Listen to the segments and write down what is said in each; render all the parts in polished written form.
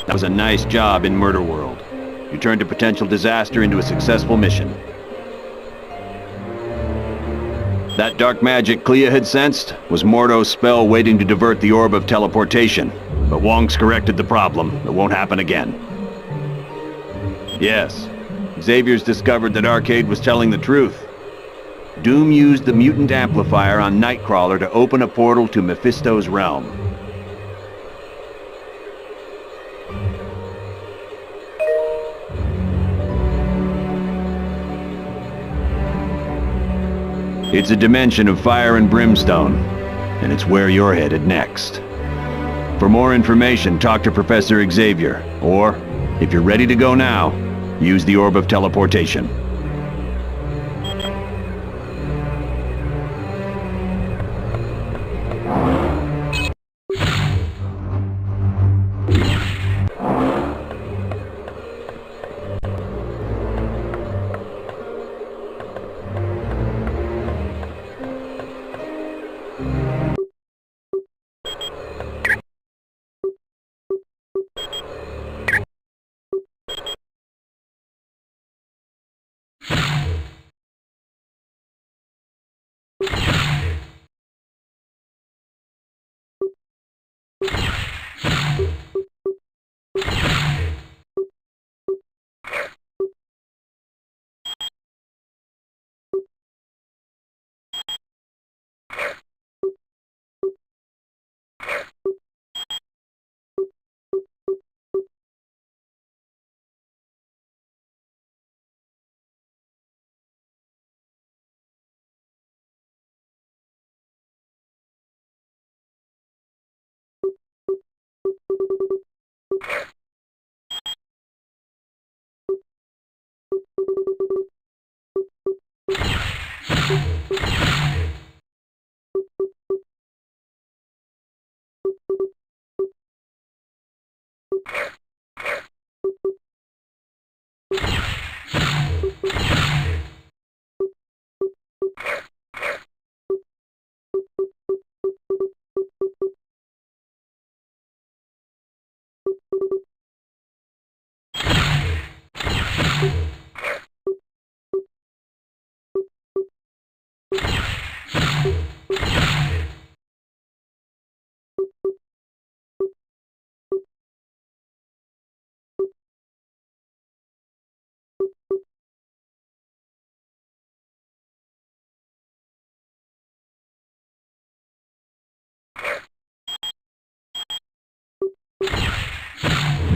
That was a nice job in Murder World. You turned a potential disaster into a successful mission. That dark magic Clea had sensed was Mordo's spell waiting to divert the orb of teleportation. But Wong's corrected the problem. It won't happen again. Yes, Xavier's discovered that Arcade was telling the truth. Doom used the mutant amplifier on Nightcrawler to open a portal to Mephisto's realm. It's a dimension of fire and brimstone, and it's where you're headed next. For more information, talk to Professor Xavier, or, if you're ready to go now, use the Orb of Teleportation.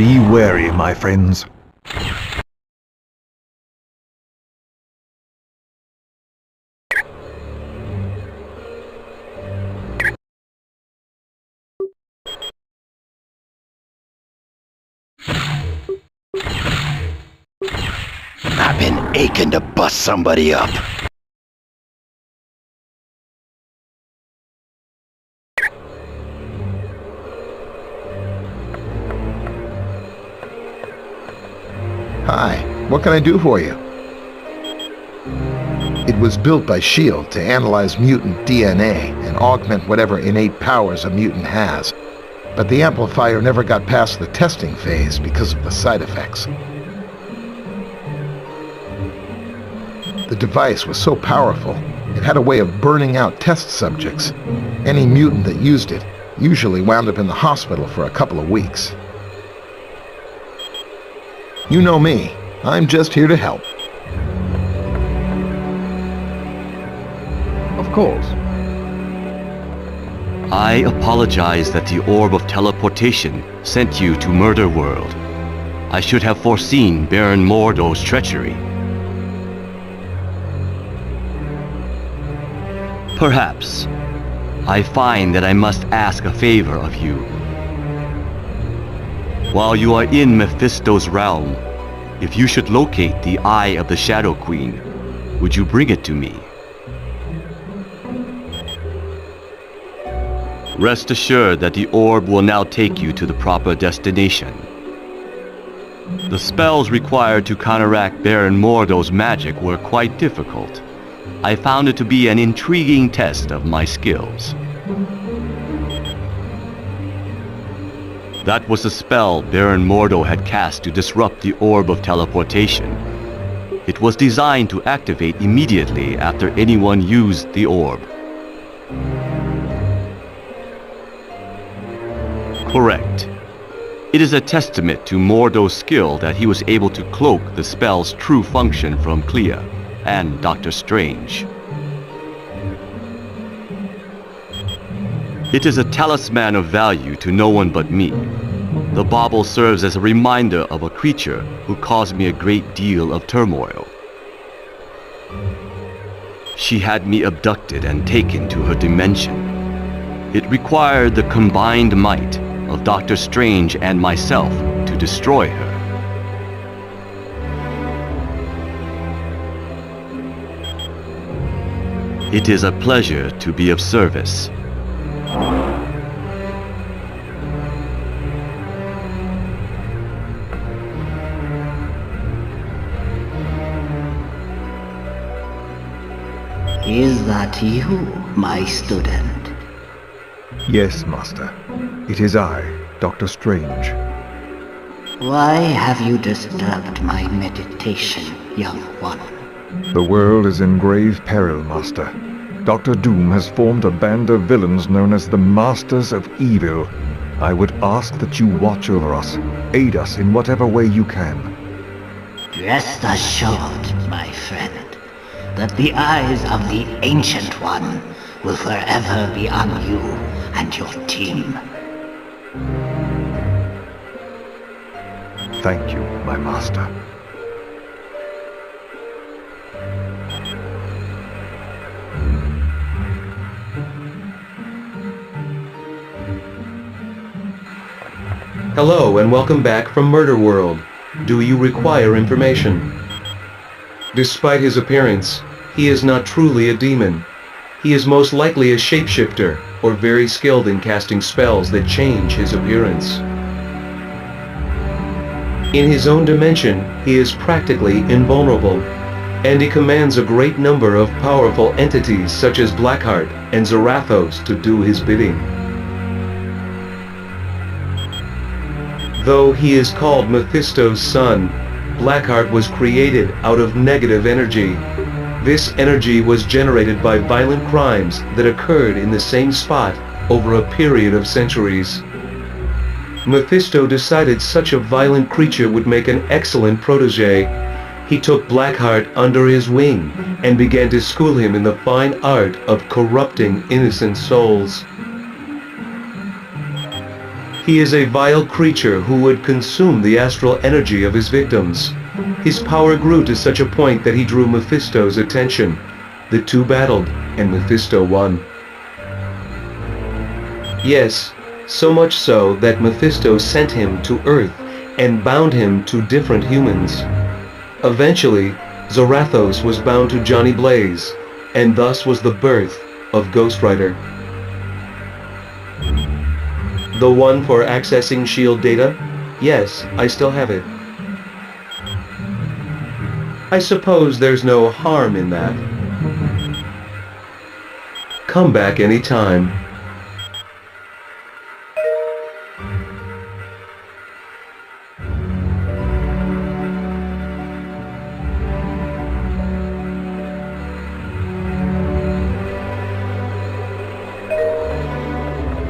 Be wary, my friends. I've been aching to bust somebody up. Hi, what can I do for you? It was built by S.H.I.E.L.D. to analyze mutant DNA and augment whatever innate powers a mutant has. But the amplifier never got past the testing phase because of the side effects. The device was so powerful, it had a way of burning out test subjects. Any mutant that used it usually wound up in the hospital for a couple of weeks. You know me. I'm just here to help. Of course. I apologize that the Orb of Teleportation sent you to Murder World. I should have foreseen Baron Mordo's treachery. Perhaps. I find that I must ask a favor of you. While you are in Mephisto's realm, if you should locate the Eye of the Shadow Queen, would you bring it to me? Rest assured that the orb will now take you to the proper destination. The spells required to counteract Baron Mordo's magic were quite difficult. I found it to be an intriguing test of my skills. That was the spell Baron Mordo had cast to disrupt the Orb of Teleportation. It was designed to activate immediately after anyone used the orb. Correct. It is a testament to Mordo's skill that he was able to cloak the spell's true function from Clea and Doctor Strange. It is a talisman of value to no one but me. The bauble serves as a reminder of a creature who caused me a great deal of turmoil. She had me abducted and taken to her dimension. It required the combined might of Doctor Strange and myself to destroy her. It is a pleasure to be of service. Is that you, my student? Yes, Master. It is I, Doctor Strange. Why have you disturbed my meditation, young one? The world is in grave peril, Master. Dr. Doom has formed a band of villains known as the Masters of Evil. I would ask that you watch over us, aid us in whatever way you can. Rest assured, my friend, that the eyes of the Ancient One will forever be on you and your team. Thank you, my Master. Hello and welcome back from Murder World. Do you require information? Despite his appearance, he is not truly a demon. He is most likely a shapeshifter, or very skilled in casting spells that change his appearance. In his own dimension, he is practically invulnerable, and he commands a great number of powerful entities such as Blackheart and Zarathos to do his bidding. Though he is called Mephisto's son, Blackheart was created out of negative energy. This energy was generated by violent crimes that occurred in the same spot over a period of centuries. Mephisto decided such a violent creature would make an excellent protege. He took Blackheart under his wing and began to school him in the fine art of corrupting innocent souls. He is a vile creature who would consume the astral energy of his victims. His power grew to such a point that he drew Mephisto's attention. The two battled, and Mephisto won. Yes, so much so that Mephisto sent him to Earth and bound him to different humans. Eventually, Zarathos was bound to Johnny Blaze, and thus was the birth of Ghost Rider. The one for accessing S.H.I.E.L.D. data? Yes, I still have it. I suppose there's no harm in that. Come back anytime.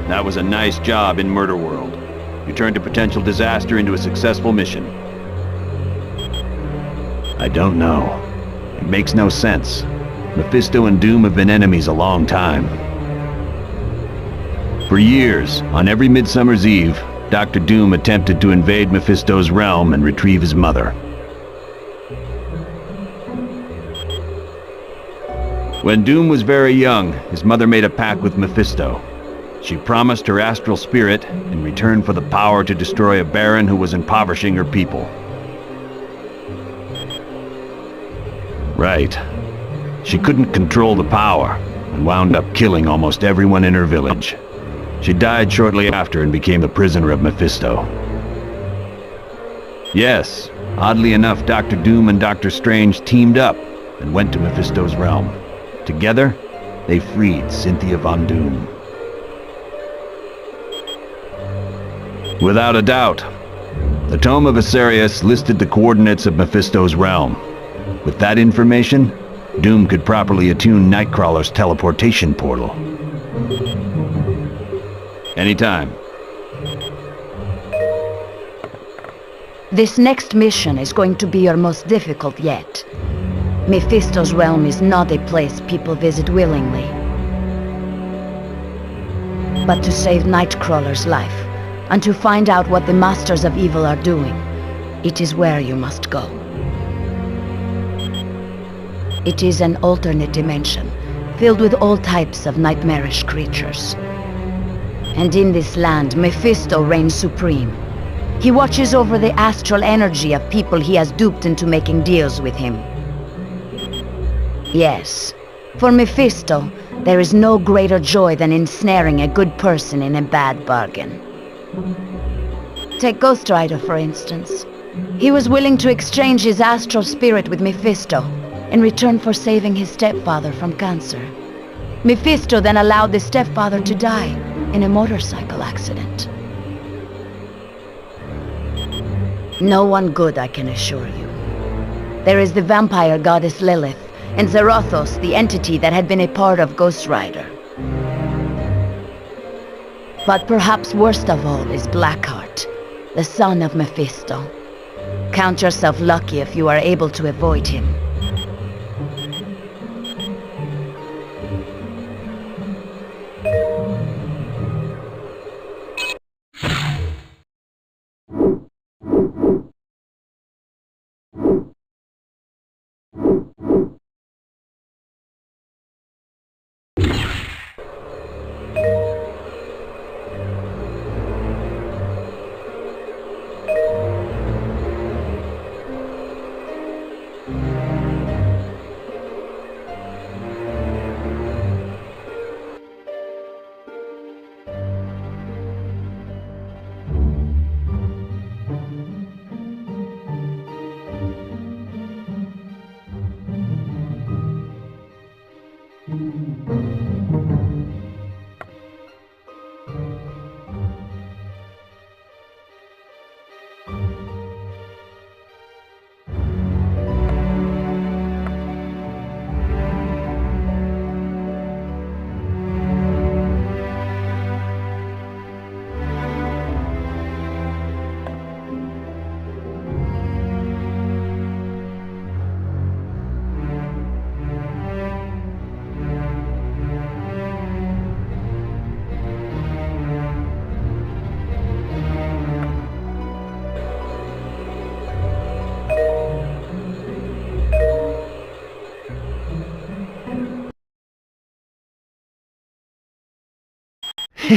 That was a nice job in Murder World. You turned a potential disaster into a successful mission. I don't know. It makes no sense. Mephisto and Doom have been enemies a long time. For years, on every Midsummer's Eve, Dr. Doom attempted to invade Mephisto's realm and retrieve his mother. When Doom was very young, his mother made a pact with Mephisto. She promised her astral spirit in return for the power to destroy a baron who was impoverishing her people. Right. She couldn't control the power and wound up killing almost everyone in her village. She died shortly after and became a prisoner of Mephisto. Yes, oddly enough, Dr. Doom and Doctor Strange teamed up and went to Mephisto's realm. Together, they freed Cynthia Von Doom. Without a doubt. The Tome of Asarius listed the coordinates of Mephisto's realm. With that information, Doom could properly attune Nightcrawler's teleportation portal. Anytime. This next mission is going to be your most difficult yet. Mephisto's realm is not a place people visit willingly. But to save Nightcrawler's life, and to find out what the Masters of Evil are doing, it is where you must go. It is an alternate dimension, filled with all types of nightmarish creatures. And in this land, Mephisto reigns supreme. He watches over the astral energy of people he has duped into making deals with him. Yes, for Mephisto, there is no greater joy than ensnaring a good person in a bad bargain. Take Ghost Rider, for instance. He was willing to exchange his astral spirit with Mephisto in return for saving his stepfather from cancer. Mephisto then allowed the stepfather to die in a motorcycle accident. No one good, I can assure you. There is the vampire goddess Lilith, and Zarathos, the entity that had been a part of Ghost Rider. But perhaps worst of all is Blackheart, the son of Mephisto. Count yourself lucky if you are able to avoid him.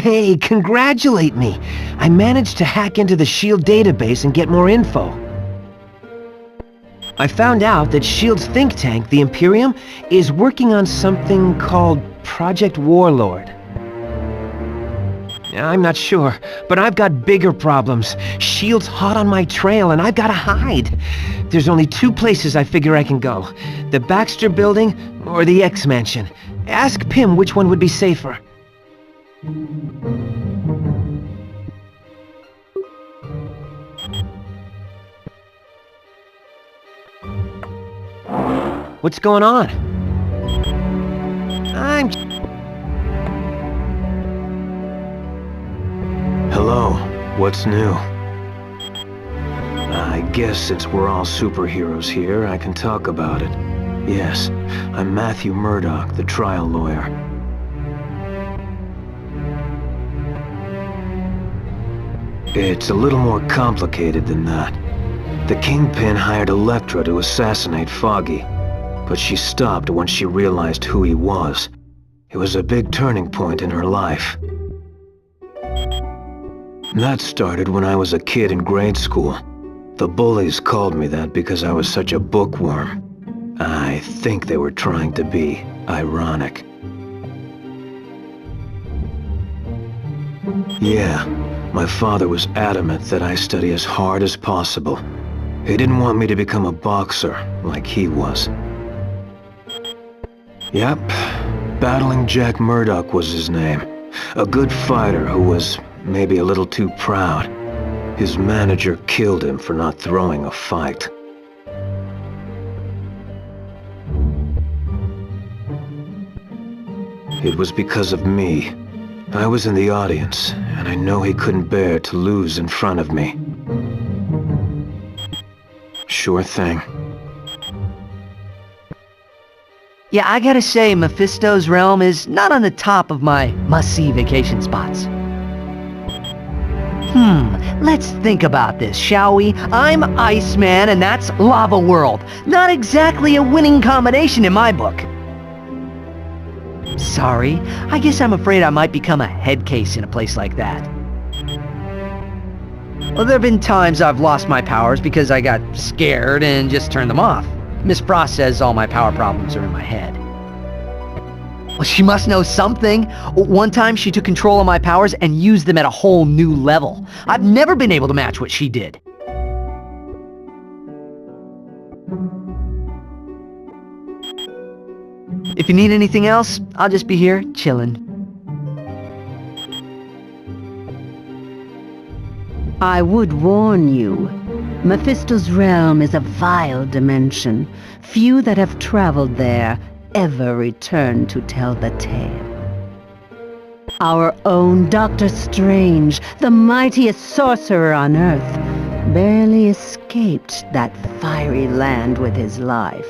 Hey, congratulate me! I managed to hack into the S.H.I.E.L.D. database and get more info. I found out that S.H.I.E.L.D.'s think tank, the Imperium, is working on something called Project Warlord. I'm not sure, but I've got bigger problems. S.H.I.E.L.D's hot on my trail and I've gotta hide. There's only two places I figure I can go. The Baxter Building or the X-Mansion. Ask Pym which one would be safer. What's going on? Hello, what's new? I guess since we're all superheroes here, I can talk about it. Yes, I'm Matthew Murdoch, the trial lawyer. It's a little more complicated than that. The Kingpin hired Elektra to assassinate Foggy, but she stopped once she realized who he was. It was a big turning point in her life. That started when I was a kid in grade school. The bullies called me that because I was such a bookworm. I think they were trying to be ironic. Yeah, my father was adamant that I study as hard as possible. He didn't want me to become a boxer like he was. Yep, Battling Jack Murdoch was his name. A good fighter who was maybe a little too proud. His manager killed him for not throwing a fight. It was because of me. I was in the audience, and I know he couldn't bear to lose in front of me. Sure thing. Yeah, I gotta say, Mephisto's realm is not on the top of my must-see vacation spots. Let's think about this, shall we? I'm Iceman, and that's Lava World. Not exactly a winning combination in my book. Sorry, I guess I'm afraid I might become a head case in a place like that. Well, there have been times I've lost my powers because I got scared and just turned them off. Miss Frost says all my power problems are in my head. Well, she must know something. One time she took control of my powers and used them at a whole new level. I've never been able to match what she did. If you need anything else, I'll just be here, chillin'. I would warn you. Mephisto's realm is a vile dimension. Few that have traveled there ever return to tell the tale. Our own Dr. Strange, the mightiest sorcerer on Earth, barely escaped that fiery land with his life.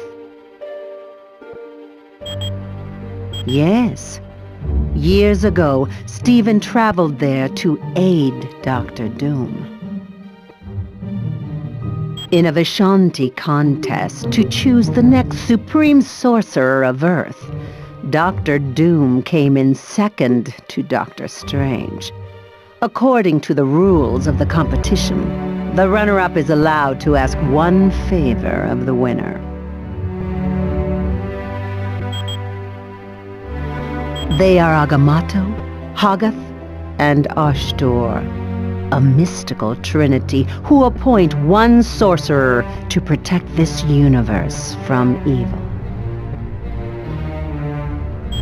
Yes. Years ago, Stephen traveled there to aid Dr. Doom. In a Vishanti contest to choose the next supreme sorcerer of Earth, Dr. Doom came in second to Dr. Strange. According to the rules of the competition, the runner-up is allowed to ask one favor of the winner. They are Agamotto, Hoggoth, and Ashtor, a mystical trinity who appoint one sorcerer to protect this universe from evil.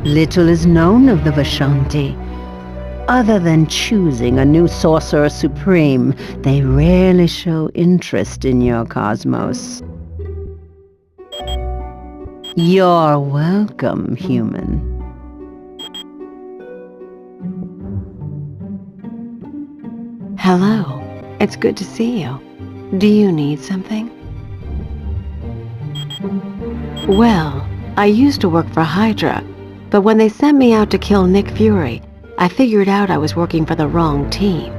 Little is known of the Vishanti. Other than choosing a new sorcerer supreme, they rarely show interest in your cosmos. You're welcome, human. Hello. It's good to see you. Do you need something? Well, I used to work for Hydra, but when they sent me out to kill Nick Fury, I figured out I was working for the wrong team.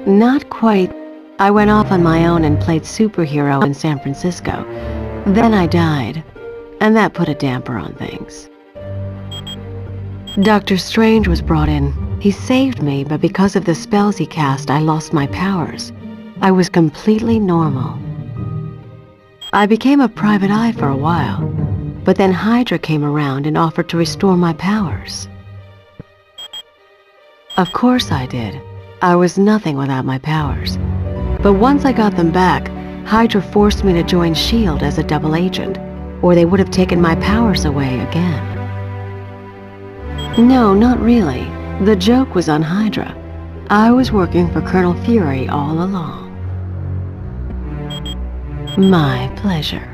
Not quite. I went off on my own and played superhero in San Francisco. Then I died, and that put a damper on things. Dr. Strange was brought in. He saved me, but because of the spells he cast, I lost my powers. I was completely normal. I became a private eye for a while, but then Hydra came around and offered to restore my powers. Of course I did. I was nothing without my powers. But once I got them back, Hydra forced me to join S.H.I.E.L.D. as a double agent, or they would have taken my powers away again. No, not really. The joke was on Hydra. I was working for Colonel Fury all along. My pleasure.